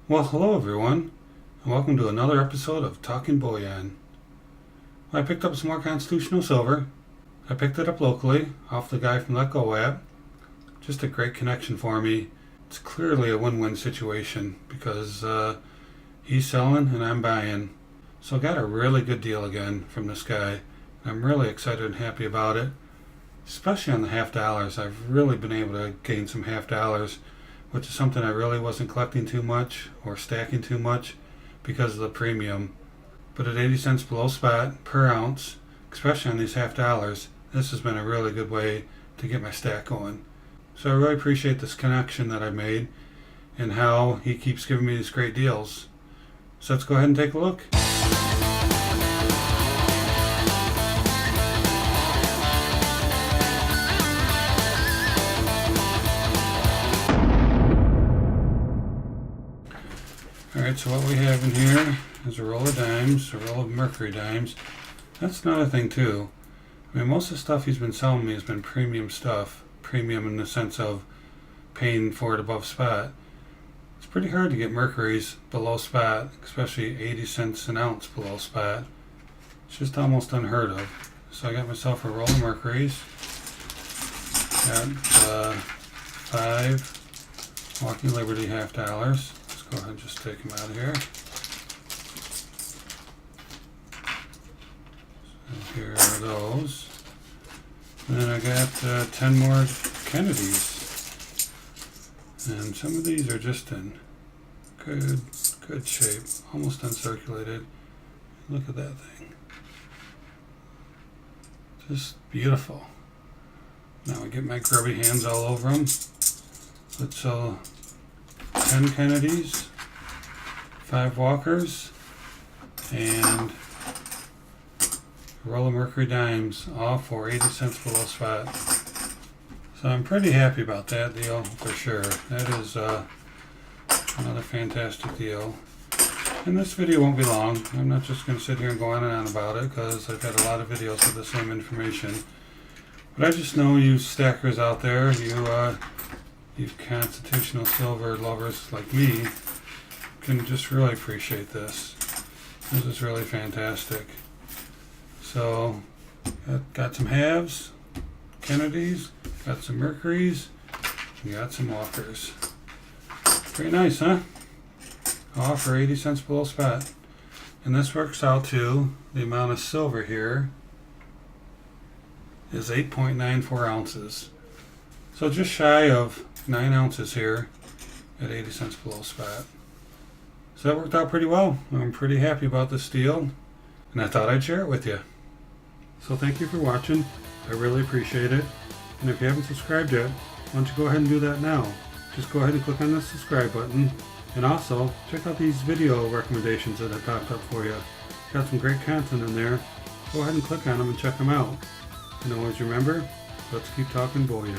Well, hello everyone, and welcome to another episode of Talking Bullion. I picked up some more Constitutional Silver. I picked it up locally, off the guy from Let Go app. Just a great connection for me. It's clearly a win-win situation because he's selling and I'm buying. So I got a really good deal again from this guy. I'm really excited and happy about it, especially on the half dollars. I've really been able to gain some half dollars, which is something I really wasn't collecting too much or stacking too much because of the premium. But at 80 cents below spot per ounce, especially on these half dollars, this has been a really good way to get my stack going. So I really appreciate this connection that I made and how he keeps giving me these great deals. So let's go ahead and take a look. Alright, so what we have in here is a roll of dimes, a roll of mercury dimes. That's another thing too. I mean, most of the stuff he's been selling me has been premium stuff. Premium in the sense of paying for it above spot. It's pretty hard to get mercuries below spot, especially 80 cents an ounce below spot. It's just almost unheard of. So I got myself a roll of mercuries. Got 5 Walking Liberty half dollars. Go ahead and just take them out of here. So here are those. And then I got 10 more Kennedys. And some of these are just in good shape, almost uncirculated. Look at that thing. Just beautiful. Now I get my grubby hands all over them. Let's 10 Kennedys, 5 Walkers, and a roll of mercury dimes, all for 80 cents below spot. So I'm pretty happy about that deal for sure. That is another fantastic deal. And this video won't be long. I'm not just going to sit here and go on and on about it because I've got a lot of videos with the same information. But I just know you stackers out there, you Constitutional Silver lovers like me can just really appreciate this. This is really fantastic. So, got some halves, Kennedys, got some Mercuries, and got some Walkers. Pretty nice, huh? All for 80 cents below spot. And this works out to the amount of silver here is 8.94 ounces. So just shy of 9 ounces here at 80 cents below spot. So that worked out pretty well. I'm pretty happy about this deal, and I thought I'd share it with you. So thank you for watching. I really appreciate it. And if you haven't subscribed yet, why don't you go ahead and do that now. Just go ahead and click on the subscribe button. And also, check out these video recommendations that I popped up for you. Got some great content in there. Go ahead and click on them and check them out. And always remember, let's keep talking bullion.